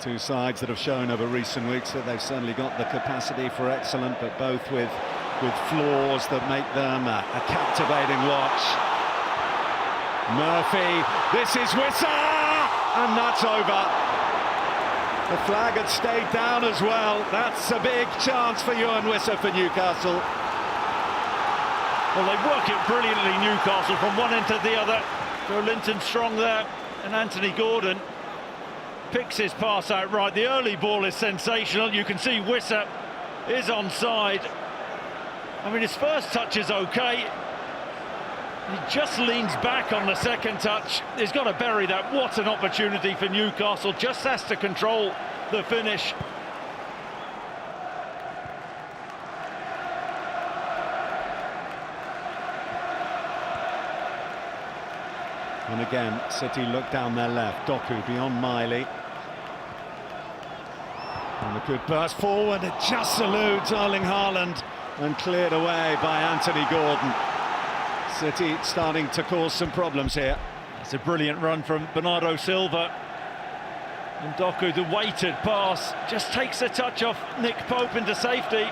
Two sides that have shown over recent weeks that they've certainly got the capacity for excellent, but both with flaws that make them a captivating watch. Murphy, this is Wissa, and that's over. The flag had stayed down as well. That's a big chance for Ewan Wissa for Newcastle. Well, they work it brilliantly, Newcastle, from one end to the other. Joe Linton strong there, and Anthony Gordon picks his pass out right. The early ball is sensational. You can see Wissa is onside. I mean, his first touch is okay. He just leans back on the second touch. He's got to bury that. What an opportunity for Newcastle. Just has to control the finish. And again, City look down their left. Doku beyond Miley. And a good burst forward. It just eludes Erling Haaland and cleared away by Anthony Gordon. City starting to cause some problems here. It's a brilliant run from Bernardo Silva. And Doku, the weighted pass, just takes a touch off Nick Pope into safety.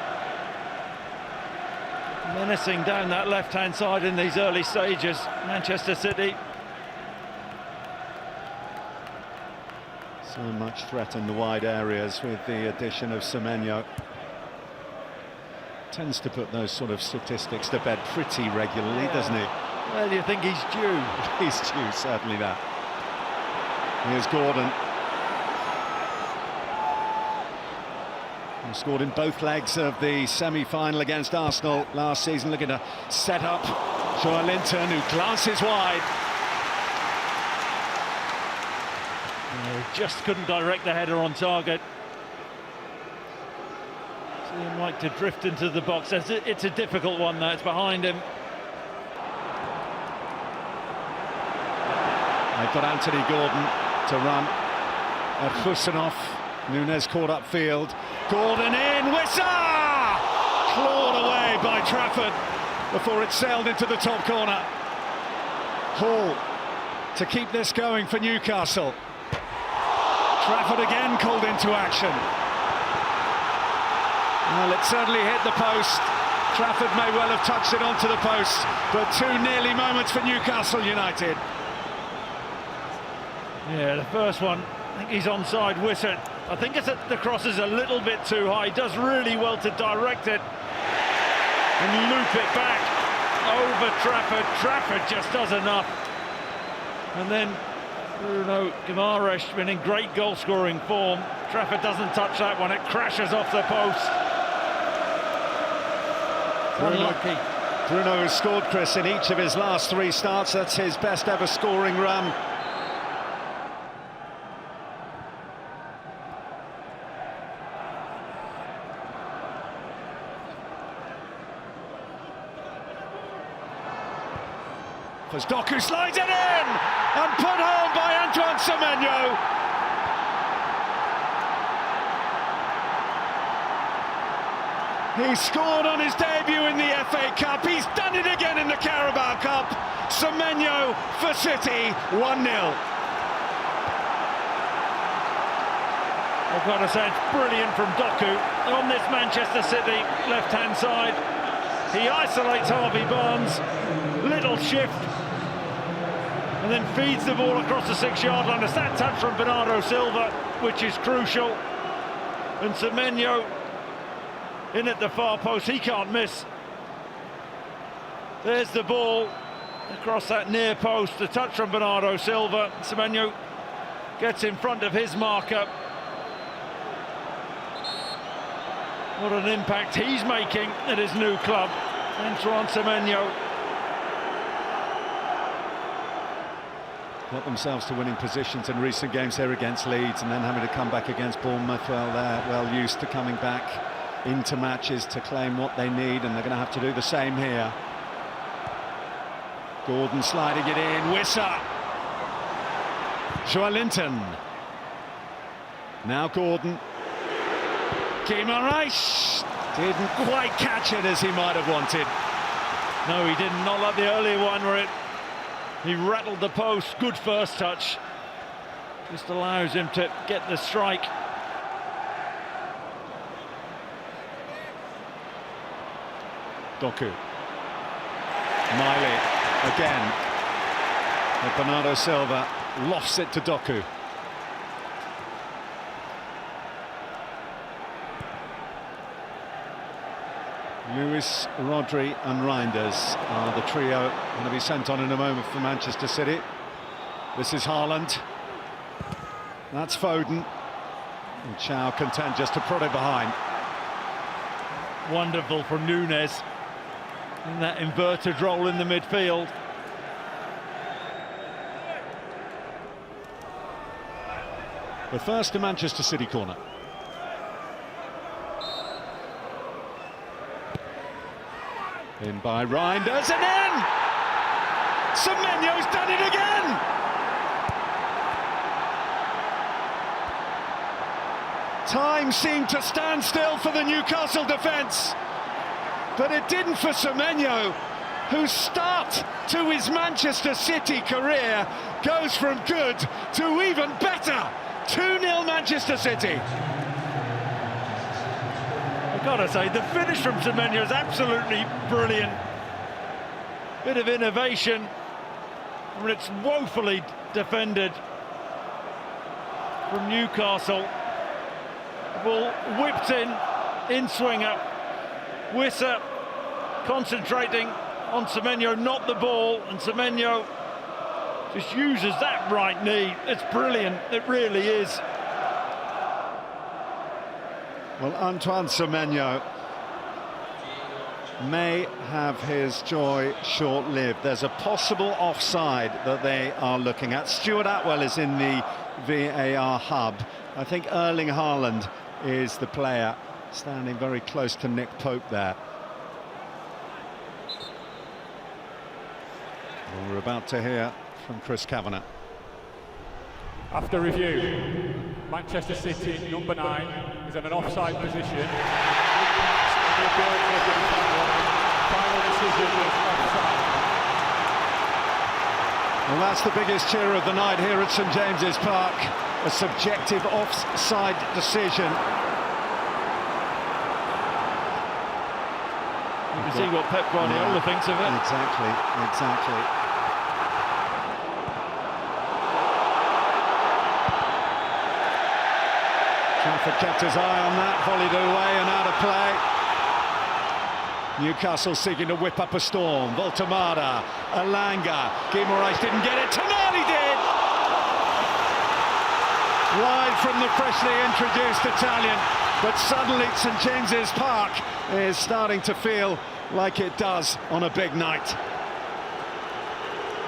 Menacing down that left-hand side in these early stages, Manchester City. So much threat in the wide areas with the addition of Semenyo. Tends to put those sort of statistics to bed pretty regularly, doesn't he? Well, you think he's due? He's due, certainly that. Here's Gordon. He scored in both legs of the semi-final against Arsenal last season. Looking to set up Joe Linton, who glances wide. Just couldn't direct the header on target. See him like to drift into the box. It's a difficult one though, it's behind him. They've got Anthony Gordon to run at Husanov. Nunes caught upfield. Gordon in, Wissa! Clawed away by Trafford before it sailed into the top corner. Hall to keep this going for Newcastle. Trafford again called into action. Well, it certainly hit the post. Trafford may well have touched it onto the post, but two nearly moments for Newcastle United. Yeah, the first one, I think he's onside, Wissa. I think the cross is a little bit too high. He does really well to direct it and loop it back over Trafford. Trafford just does enough. And then Bruno Guimaraes been in great goal-scoring form. Trafford doesn't touch that one, it crashes off the post. Unlucky. Bruno has scored, Chris, in each of his last three starts. That's his best ever scoring run. As Doku slides it in and put home by Antoine Semenyo. He scored on his debut in the FA Cup. He's done it again in the Carabao Cup. Semenyo for City, 1-0. I've got to say, it's brilliant from Doku on this Manchester City left-hand side. He isolates Harvey Barnes, little shift, and then feeds the ball across the 6-yard line. It's that touch from Bernardo Silva, which is crucial. And Semenyo in at the far post, he can't miss. There's the ball across that near post, the touch from Bernardo Silva. Semenyo gets in front of his marker. What an impact he's making at his new club, Antoine Semenyo. Got themselves to winning positions in recent games here against Leeds, and then having to come back against Bournemouth. Well, they're well used to coming back into matches to claim what they need, and they're going to have to do the same here. Gordon sliding it in, Wissa. Joe Linton. Now Gordon. Guimaraes didn't quite catch it as he might have wanted. No, he didn't. Not like the earlier one where he rattled the post. Good first touch. Just allows him to get the strike. Doku. Miley again. And Bernardo Silva lofts it to Doku. Lewis, Rodri and Reinders are the trio going to be sent on in a moment for Manchester City. This is Haaland. That's Foden. And Chow content just to prod it behind. Wonderful from Nunez in that inverted role in the midfield. The first to Manchester City corner. In by Reinders and in! Semenyo's done it again! Time seemed to stand still for the Newcastle defence, but it didn't for Semenyo, whose start to his Manchester City career goes from good to even better. 2-0 Manchester City. I've got to say, the finish from Semenyo is absolutely brilliant. Bit of innovation. I mean, it's woefully defended from Newcastle. The ball whipped in swinger. Wissa concentrating on Semenyo, not the ball, and Semenyo just uses that right knee. It's brilliant, it really is. Well, Antoine Semenyo may have his joy short-lived. There's a possible offside that they are looking at. Stuart Atwell is in the VAR hub. I think Erling Haaland is the player standing very close to Nick Pope there. Well, we're about to hear from Chris Kavanagh. After review, Manchester City, number 9, is in an offside position. Final decision is offside. Well, that's the biggest cheer of the night here at St James's Park. A subjective offside decision. You can see what Pep Guardiola thinks of it. Exactly. Trafford kept his eye on that, volleyed it away and out of play. Newcastle seeking to whip up a storm. Voltemada, Elanga, Guimaraes didn't get it, Tonali did! Wide from the freshly introduced Italian, but suddenly St James's Park is starting to feel like it does on a big night.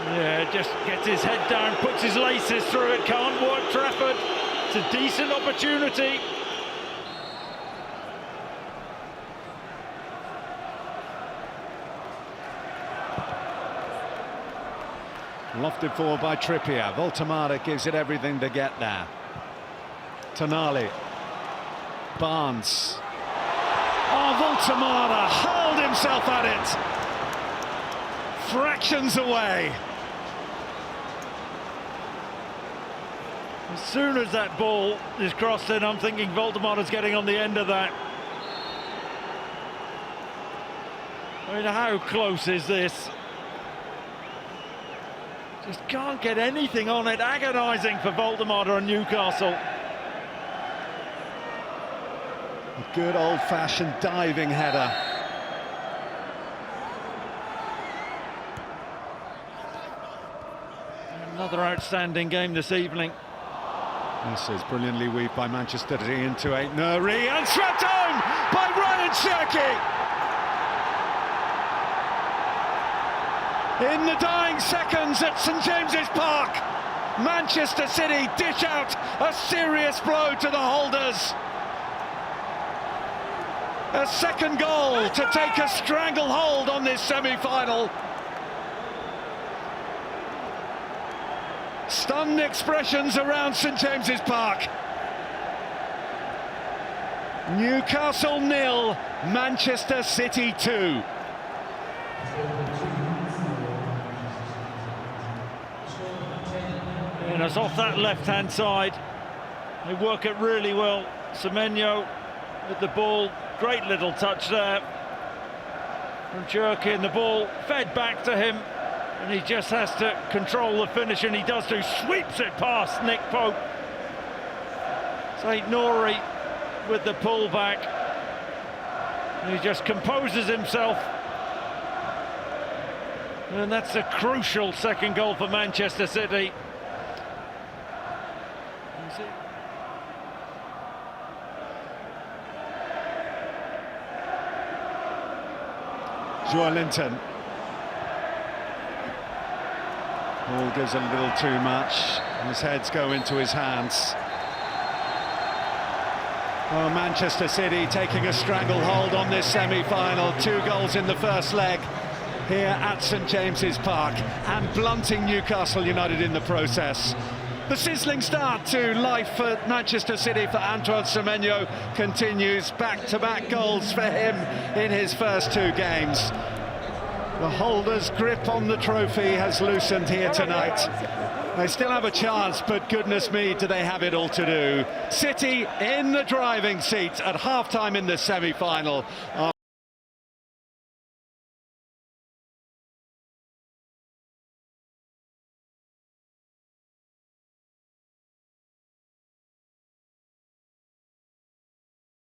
Yeah, just gets his head down, puts his laces through it, can't work Trafford. It's a decent opportunity. Lofted forward by Trippier. Voltemada gives it everything to get there. Tonali. Barnes. Oh, Voltemada hurled himself at it. Fractions away. As soon as that ball is crossed in, I'm thinking Voltemada's getting on the end of that. I mean, how close is this? Just can't get anything on it. Agonising for Voltemada and Newcastle. A good old-fashioned diving header. Another outstanding game this evening. This is brilliantly weaved by Manchester City into a Nuri and swept home by Ryan Cherki. In the dying seconds at St James's Park, Manchester City dish out a serious blow to the holders. A second goal to take a stranglehold on this semi-final. Stunned expressions around St James's Park. Newcastle 0, Manchester City 2. And it's off that left-hand side. They work it really well. Semenyo with the ball, great little touch there from Cherki, and the ball fed back to him, and he just has to control the finish, and he does do, sweeps it past Nick Pope. St. Nori with the pullback, and he just composes himself, and that's a crucial second goal for Manchester City. Joelinton. Ball goes a little too much. His heads go into his hands. Oh, Manchester City taking a stranglehold on this semi-final. 2 goals in the first leg here at St James's Park, and blunting Newcastle United in the process. The sizzling start to life for Manchester City for Antoine Semenyo continues. Back-to-back goals for him in his first 2 games. The holders' grip on the trophy has loosened here tonight. They still have a chance, but goodness me, do they have it all to do. City in the driving seat at half-time in the semi-final.